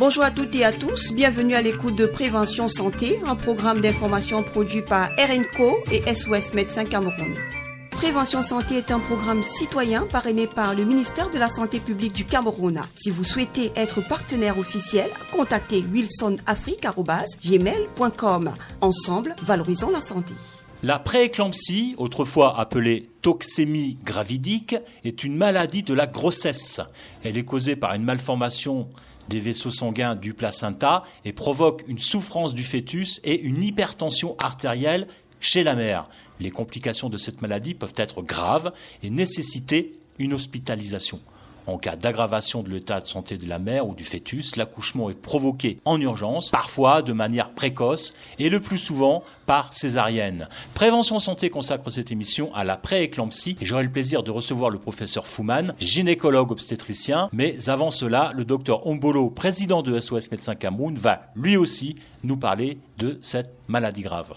Bonjour à toutes et à tous, bienvenue à l'écoute de Prévention Santé, un programme d'information produit par RNCO et SOS Médecins Cameroun. Prévention Santé est un programme citoyen parrainé par le ministère de la Santé publique du Cameroun. Si vous souhaitez être partenaire officiel, contactez wilsonafrique@gmail.com. Ensemble, valorisons la santé. La prééclampsie, autrefois appelée toxémie gravidique, est une maladie de la grossesse. Elle est causée par une malformation des vaisseaux sanguins du placenta et provoque une souffrance du fœtus et une hypertension artérielle chez la mère. Les complications de cette maladie peuvent être graves et nécessiter une hospitalisation. En cas d'aggravation de l'état de santé de la mère ou du fœtus, l'accouchement est provoqué en urgence, parfois de manière précoce et le plus souvent par césarienne. Prévention Santé consacre cette émission à la prééclampsie et j'aurai le plaisir de recevoir le professeur Fouman, gynécologue obstétricien. Mais avant cela, le docteur Ombolo, président de SOS Médecins Cameroun, va lui aussi nous parler de cette maladie grave.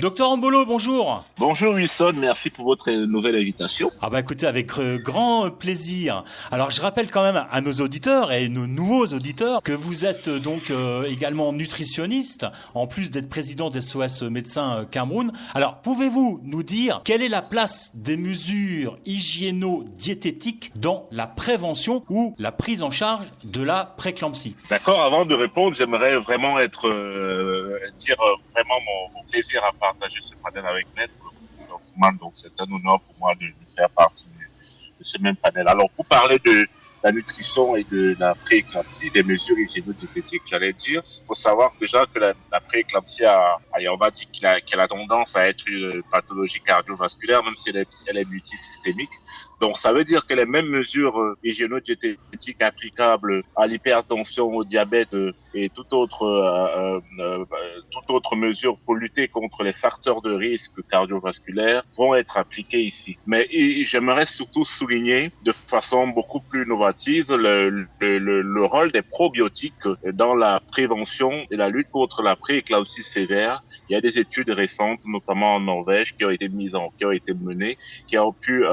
Docteur Ombolo, bonjour. Bonjour Wilson, merci pour votre nouvelle invitation. Écoutez, avec grand plaisir. Alors je rappelle quand même à nos auditeurs et nos nouveaux auditeurs que vous êtes donc également nutritionniste, en plus d'être président d'SOS Médecins Cameroun. Alors pouvez-vous nous dire quelle est la place des mesures hygiéno-diététiques dans la prévention ou la prise en charge de la prééclampsie? D'accord, avant de répondre, j'aimerais vraiment dire vraiment mon plaisir à partager ce panel avec Maître, le professeur Fouman. Donc c'est un honneur pour moi de faire partie de ce même panel. Alors pour parler de la nutrition et de la prééclampsie, des mesures hygiéno-diététiques, j'allais dire, il faut savoir déjà que la prééclampsie on va dire qu'elle a tendance à être une pathologie cardiovasculaire, même si elle est multisystémique. Donc, ça veut dire que les mêmes mesures hygiéno-diététiques applicables à l'hypertension, au diabète et toute autre mesure pour lutter contre les facteurs de risque cardiovasculaires vont être appliquées ici. Mais j'aimerais surtout souligner de façon beaucoup plus novative le rôle des probiotiques dans la prévention et la lutte contre la prééclampsie sévère. Il y a des études récentes, notamment en Norvège, qui ont été menées, qui ont pu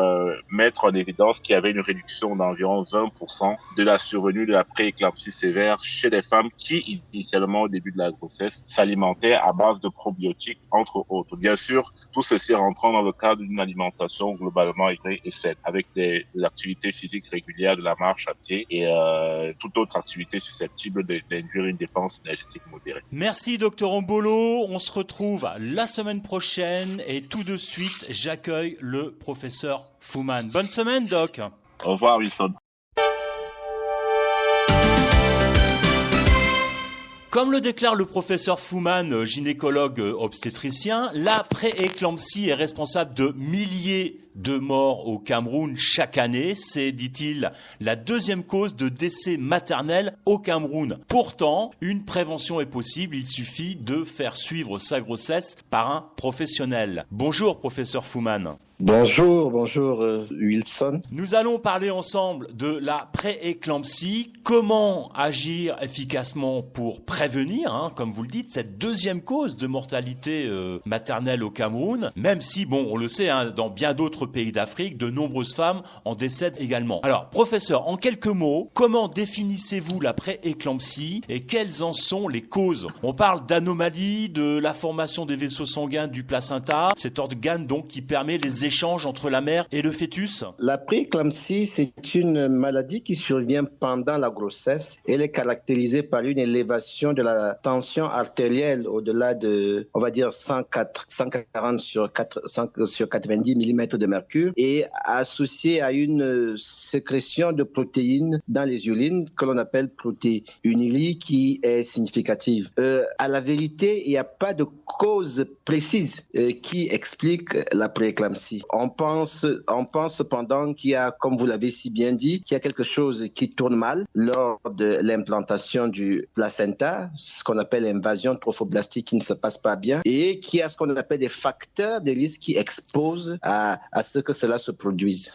mettre en évidence qu'il y avait une réduction d'environ 20% de la survenue de la prééclampsie sévère chez les femmes qui, initialement au début de la grossesse, s'alimentaient à base de probiotiques, entre autres. Bien sûr, tout ceci rentrant dans le cadre d'une alimentation globalement aigrie et saine, avec des activités physiques régulières, de la marche à pied et toute autre activité susceptible d'induire une dépense énergétique modérée. Merci docteur Ombolo, on se retrouve la semaine prochaine et tout de suite j'accueille le professeur Fouman. Bonne semaine, Doc. Au revoir, Wilson. Comme le déclare le professeur Fouman, gynécologue obstétricien, la prééclampsie est responsable de milliers de morts au Cameroun chaque année. C'est, dit-il, la deuxième cause de décès maternel au Cameroun. Pourtant, une prévention est possible. Il suffit de faire suivre sa grossesse par un professionnel. Bonjour, professeur Fouman. Bonjour Wilson. Nous allons parler ensemble de la prééclampsie, comment agir efficacement pour prévenir, comme vous le dites, cette deuxième cause de mortalité maternelle au Cameroun, même si, on le sait, dans bien d'autres pays d'Afrique, de nombreuses femmes en décèdent également. Alors, professeur, en quelques mots, comment définissez-vous la prééclampsie et quelles en sont les causes? On parle d'anomalies, de la formation des vaisseaux sanguins du placenta, cet organe donc qui permet les échange entre la mère et le fœtus? La prééclampsie, c'est une maladie qui survient pendant la grossesse. Elle est caractérisée par une élévation de la tension artérielle au-delà de, on va dire, 140 sur 90 mm de mercure et associée à une sécrétion de protéines dans les urines que l'on appelle protéinurie qui est significative. À la vérité, il n'y a pas de cause précise qui explique la prééclampsie. On pense cependant qu'il y a, comme vous l'avez si bien dit, qu'il y a quelque chose qui tourne mal lors de l'implantation du placenta, ce qu'on appelle l'invasion trophoblastique qui ne se passe pas bien, et qu'il y a ce qu'on appelle des facteurs de risque qui exposent à ce que cela se produise.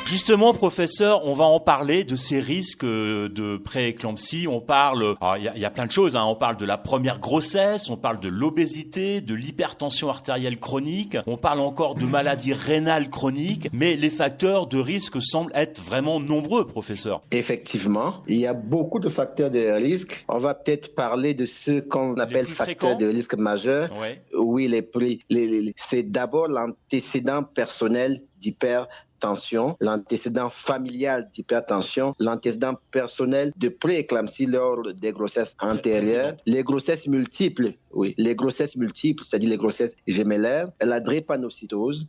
Justement, professeur, on va en parler de ces risques de pré-éclampsie. On parle, il y a plein de choses, hein. On parle de la première grossesse, on parle de l'obésité, de l'hypertension artérielle chronique, on parle encore de maladies rénales chroniques, mais les facteurs de risque semblent être vraiment nombreux, professeur. Effectivement, il y a beaucoup de facteurs de risque. On va peut-être parler de ceux qu'on appelle facteurs de risque majeurs. Ouais. Oui, c'est d'abord l'antécédent personnel d'hypertension, l'antécédent familial d'hypertension, l'antécédent personnel de prééclampsie lors des grossesses antérieures, les grossesses multiples, c'est-à-dire les grossesses gémellaires, la drépanocytose,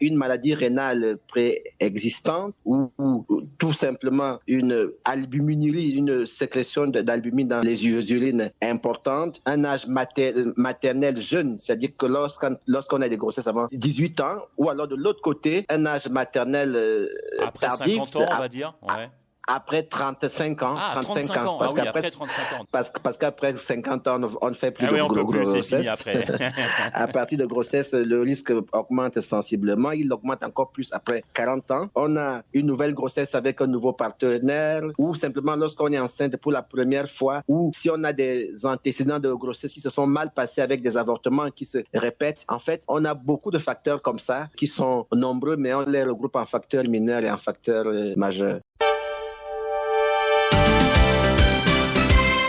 une maladie rénale préexistante ou tout simplement une albuminurie, une sécrétion d'albumine dans les urines importante, un âge maternel jeune, c'est-à-dire que lorsqu'on a des grossesses avant 18 ans, ou alors de l'autre côté, un âge maternel après tardif. 50 ans, on va dire. Ouais. Après 35 ans. Ah, 35 ans. Parce qu'après, après 35 ans. Parce qu'après 50 ans, on ne fait plus de grossesse. C'est fini après. À partir de grossesse, le risque augmente sensiblement. Il augmente encore plus après 40 ans. On a une nouvelle grossesse avec un nouveau partenaire ou simplement lorsqu'on est enceinte pour la première fois ou si on a des antécédents de grossesse qui se sont mal passés avec des avortements qui se répètent. En fait, on a beaucoup de facteurs comme ça qui sont nombreux, mais on les regroupe en facteurs mineurs et en facteurs majeurs.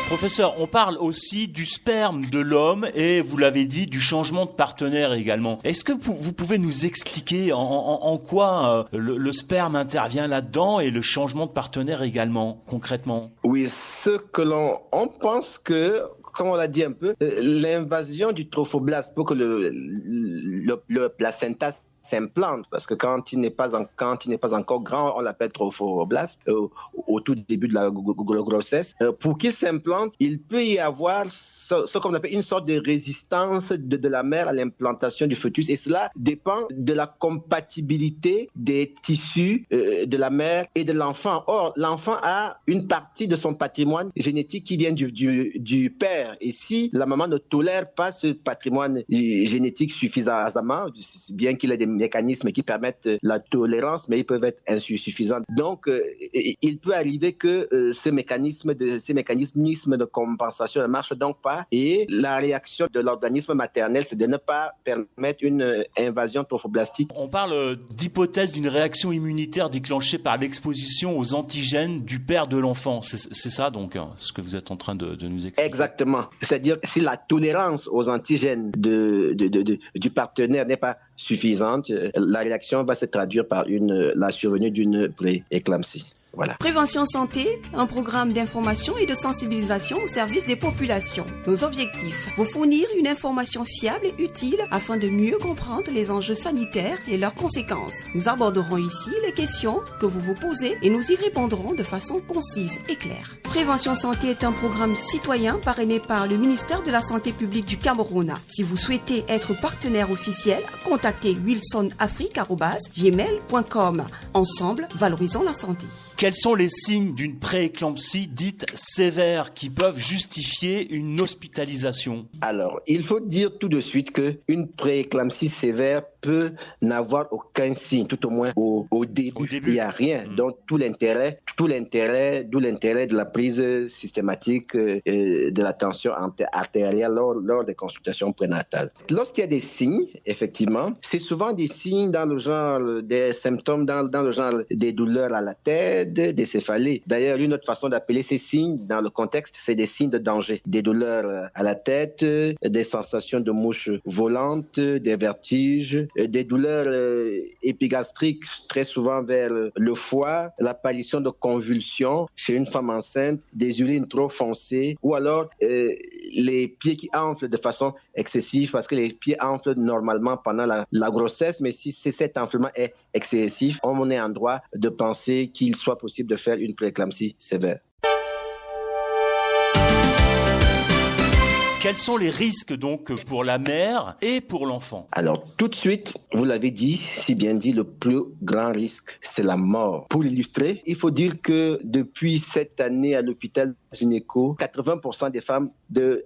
Professeur, on parle aussi du sperme de l'homme et, vous l'avez dit, du changement de partenaire également. Est-ce que vous pouvez nous expliquer en quoi le sperme intervient là-dedans et le changement de partenaire également, concrètement? Oui, on pense que, comme on l'a dit un peu, l'invasion du trophoblaste pour que le placenta s'implante, parce que quand il n'est pas encore grand, on l'appelle trophoblaste au tout début de la grossesse. Pour qu'il s'implante, il peut y avoir ce qu'on appelle une sorte de résistance de la mère à l'implantation du fœtus, et cela dépend de la compatibilité des tissus de la mère et de l'enfant. Or, l'enfant a une partie de son patrimoine génétique qui vient du père, et si la maman ne tolère pas ce patrimoine génétique suffisamment, bien qu'il ait des mécanismes qui permettent la tolérance, mais ils peuvent être insuffisants. Donc, il peut arriver que ces mécanismes de compensation ne marchent donc pas, et la réaction de l'organisme maternel, c'est de ne pas permettre une invasion trophoblastique. On parle d'hypothèse d'une réaction immunitaire déclenchée par l'exposition aux antigènes du père de l'enfant. C'est ça donc, ce que vous êtes en train de nous expliquer? Exactement. C'est-à-dire si la tolérance aux antigènes du partenaire n'est pas suffisante, la réaction va se traduire par la survenue d'une prééclampsie. Voilà. Prévention Santé, un programme d'information et de sensibilisation au service des populations. Nos objectifs, vous fournir une information fiable et utile afin de mieux comprendre les enjeux sanitaires et leurs conséquences. Nous aborderons ici les questions que vous vous posez et nous y répondrons de façon concise et claire. Prévention Santé est un programme citoyen parrainé par le ministère de la Santé publique du Cameroun. Si vous souhaitez être partenaire officiel, contactez wilsonafrique@gmail.com. Ensemble, valorisons la santé. Quels sont les signes d'une prééclampsie dite sévère qui peuvent justifier une hospitalisation? Alors, il faut dire tout de suite qu'une prééclampsie sévère peut n'avoir aucun signe, tout au moins au début. Il n'y a rien. Donc, d'où l'intérêt de la prise systématique de la tension artérielle lors des consultations prénatales. Lorsqu'il y a des signes, effectivement, c'est souvent des signes dans le genre des symptômes, dans le genre des douleurs à la tête, des céphalées. D'ailleurs, une autre façon d'appeler ces signes dans le contexte, c'est des signes de danger. Des douleurs à la tête, des sensations de mouches volantes, des vertiges, des douleurs épigastriques très souvent vers le foie, l'apparition de convulsions chez une femme enceinte, des urines trop foncées, ou alors les pieds qui enflent de façon excessive, parce que les pieds enflent normalement pendant la grossesse, mais si cet enflement est excessif, on est en droit de penser qu'il soit possible de faire une prééclampsie sévère. Quels sont les risques donc pour la mère et pour l'enfant? Alors tout de suite, vous l'avez dit, si bien dit, le plus grand risque, c'est la mort. Pour l'illustrer, il faut dire que depuis cette année à l'hôpital gynéco, 80% des femmes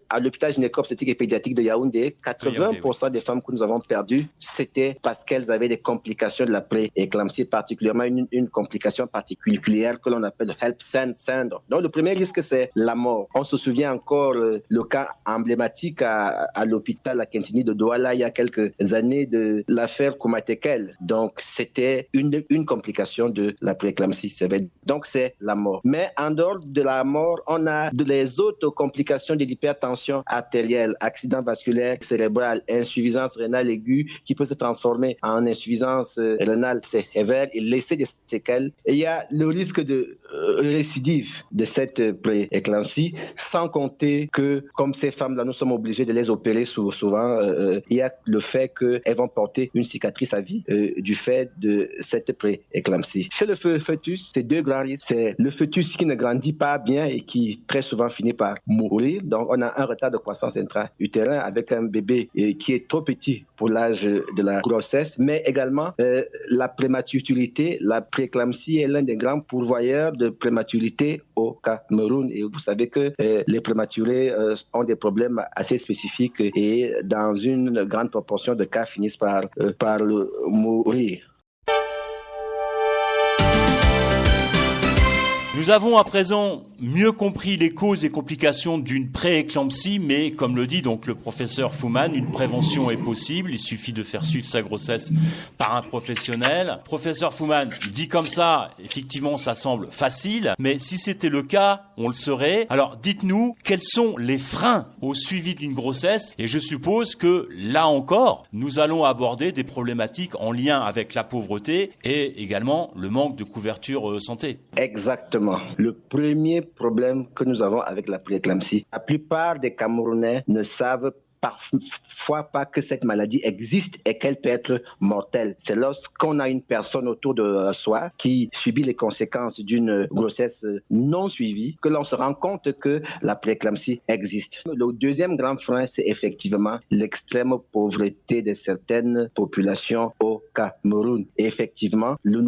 à l'hôpital gynéco-obstétrique et pédiatrique de Yaoundé, 80% des femmes que nous avons perdues, c'était parce qu'elles avaient des complications de la pré-éclampsie, particulièrement une complication particulière que l'on appelle le HELLP syndrome. Donc, le premier risque, c'est la mort. On se souvient encore le cas emblématique à l'hôpital à Kentini de Douala il y a quelques années de l'affaire Koumatekel. Donc, c'était une complication de la pré-éclampsie sévère. Donc, c'est la mort. Mais en dehors de la mort, on a les autres complications de l'hypertension artérielle, accident vasculaire cérébral, insuffisance rénale aiguë qui peut se transformer en insuffisance rénale sévère et laisser des séquelles. Et il y a le risque de récidive de cette pré-éclampsie, sans compter que, comme ces femmes-là, nous sommes obligés de les opérer souvent, il y a le fait qu'elles vont porter une cicatrice à vie du fait de cette pré-éclampsie. Chez le fœtus, c'est deux grands risques. C'est le fœtus qui ne grandit pas bien et qui très souvent finit par mourir. Donc, on a un retard de croissance intra-utérin avec un bébé qui est trop petit pour l'âge de la grossesse, mais également la prématurité. La pré-éclampsie est l'un des grands pourvoyeurs de prématurité au Cameroun. Et vous savez que les prématurés ont des problèmes assez spécifiques et dans une grande proportion de cas finissent par mourir. Nous avons à présent mieux compris les causes et complications d'une pré-éclampsie, mais comme le dit donc le professeur Fouman, une prévention est possible. Il suffit de faire suivre sa grossesse par un professionnel. Professeur Fouman, dit comme ça, effectivement, ça semble facile, mais si c'était le cas, on le saurait. Alors, dites-nous, quels sont les freins au suivi d'une grossesse? Et je suppose que, là encore, nous allons aborder des problématiques en lien avec la pauvreté et également le manque de couverture santé. Exactement. Le premier problème que nous avons avec la pré-éclampsie, la plupart des Camerounais ne savent parfois pas que cette maladie existe et qu'elle peut être mortelle. C'est lorsqu'on a une personne autour de soi qui subit les conséquences d'une grossesse non suivie que l'on se rend compte que la pré-éclampsie existe. Le deuxième grand frein, c'est effectivement l'extrême pauvreté de certaines populations au Cameroun. Et effectivement, le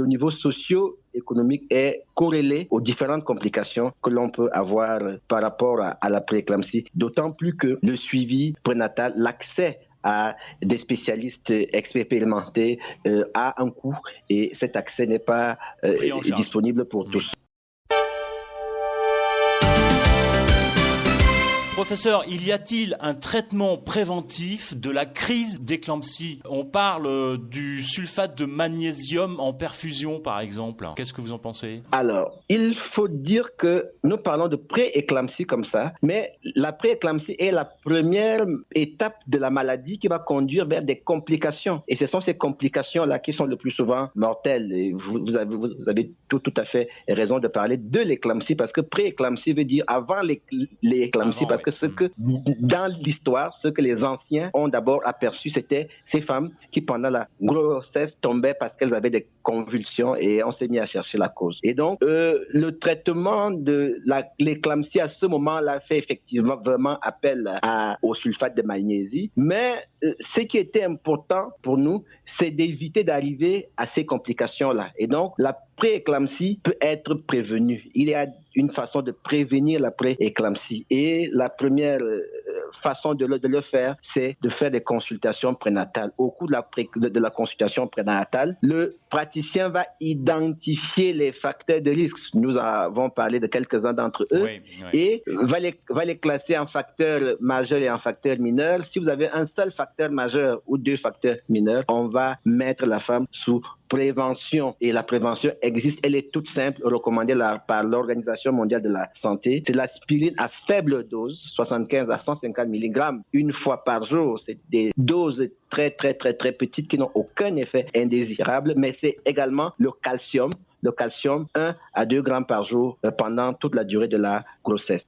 niveau socio-économique est corrélé aux différentes complications que l'on peut avoir par rapport à la pré-éclampsie, d'autant plus que le suivi prénatal, l'accès à des spécialistes expérimentés a un coût et cet accès n'est pas disponible pour tous. Professeur, y a-t-il un traitement préventif de la crise d'éclampsie? On parle du sulfate de magnésium en perfusion, par exemple. Qu'est-ce que vous en pensez? Alors, il faut dire que nous parlons de pré-éclampsie comme ça, mais la pré-éclampsie est la première étape de la maladie qui va conduire vers des complications. Et ce sont ces complications-là qui sont le plus souvent mortelles. Et vous avez tout à fait raison de parler de l'éclampsie, parce que pré-éclampsie veut dire avant l'éclampsie, parce que ce que dans l'histoire, ce que les anciens ont d'abord aperçu, c'était ces femmes qui pendant la grossesse tombaient parce qu'elles avaient des convulsions et on s'est mis à chercher la cause. Et donc, le traitement de l'éclampsie à ce moment-là fait effectivement vraiment appel au sulfate de magnésie. Mais ce qui était important pour nous, c'est d'éviter d'arriver à ces complications-là. Et donc, la pré-éclampsie peut être prévenue. Il y a une façon de prévenir la pré-éclampsie. Et la première façon de le faire, c'est de faire des consultations prénatales. Au cours de la consultation prénatale, le praticien va identifier les facteurs de risque. Nous avons parlé de quelques-uns d'entre eux. Et va les classer en facteurs majeurs et en facteurs mineurs. Si vous avez un seul facteur majeur ou deux facteurs mineurs, on va mettre la femme sous prévention. Et la prévention existe, elle est toute simple, recommandée par l'Organisation mondiale de la santé. C'est l'aspirine à faible dose, 75 à 150 mg, une fois par jour. C'est des doses très petites qui n'ont aucun effet indésirable, mais c'est également le calcium 1 à 2 grammes par jour pendant toute la durée de la grossesse.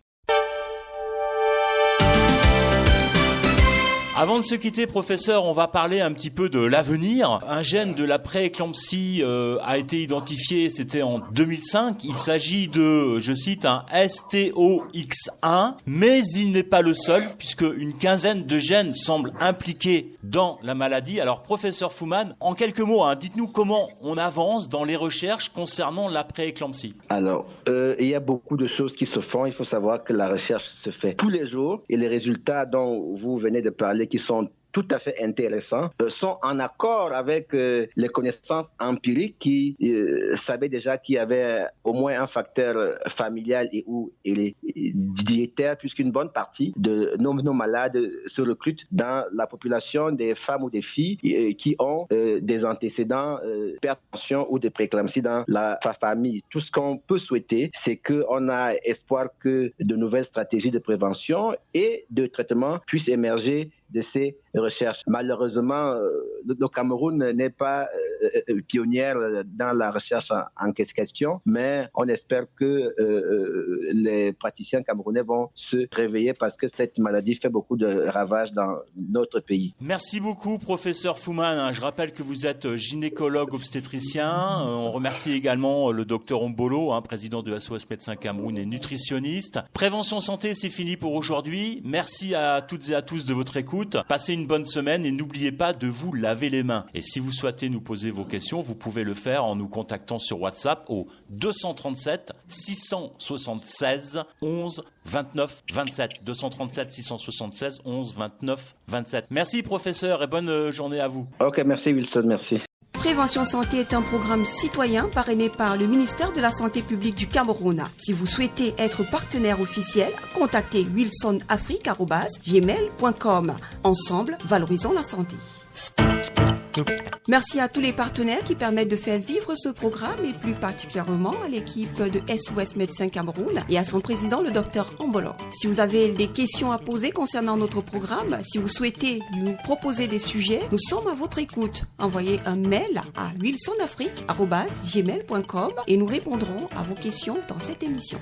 Avant de se quitter, professeur, on va parler un petit peu de l'avenir. Un gène de la pré-éclampsie a été identifié, c'était en 2005. Il s'agit de, je cite, un STOX1, mais il n'est pas le seul, puisque une quinzaine de gènes semblent impliqués dans la maladie. Alors, professeur Fuman, en quelques mots, dites-nous comment on avance dans les recherches concernant la pré-éclampsie. Alors, il y a beaucoup de choses qui se font. Il faut savoir que la recherche se fait tous les jours et les résultats dont vous venez de parler, qui sont tout à fait intéressants, sont en accord avec les connaissances empiriques qui savaient déjà qu'il y avait au moins un facteur familial et diétaire, puisqu'une bonne partie de nos malades se recrutent dans la population des femmes ou des filles qui ont des antécédents d'hypertension ou de prééclampsie dans la famille. Tout ce qu'on peut souhaiter, c'est qu'on a espoir que de nouvelles stratégies de prévention et de traitement puissent émerger de ces recherches. Malheureusement, le Cameroun n'est pas pionnière dans la recherche en question, mais on espère que les praticiens camerounais vont se réveiller parce que cette maladie fait beaucoup de ravages dans notre pays. Merci beaucoup, professeur Fuman. Je rappelle que vous êtes gynécologue obstétricien. On remercie également le docteur Ombolo, président de SOS Médecins Cameroun et nutritionniste. Prévention Santé, c'est fini pour aujourd'hui. Merci à toutes et à tous de votre écoute. Passez une bonne semaine et n'oubliez pas de vous laver les mains. Et si vous souhaitez nous poser vos questions, vous pouvez le faire en nous contactant sur WhatsApp au 237 676 11 29 27. 237 676 11 29 27. Merci professeur et bonne journée à vous. Ok, merci Wilson, merci. Prévention Santé est un programme citoyen parrainé par le ministère de la Santé publique du Cameroun. Si vous souhaitez être partenaire officiel, contactez wilsonafrique@gmail.com. Ensemble, valorisons la santé. Merci à tous les partenaires qui permettent de faire vivre ce programme et plus particulièrement à l'équipe de SOS Médecins Cameroun et à son président, le docteur Ombolo. Si vous avez des questions à poser concernant notre programme, si vous souhaitez nous proposer des sujets, nous sommes à votre écoute. Envoyez un mail à wilsonafrique@gmail.com et nous répondrons à vos questions dans cette émission.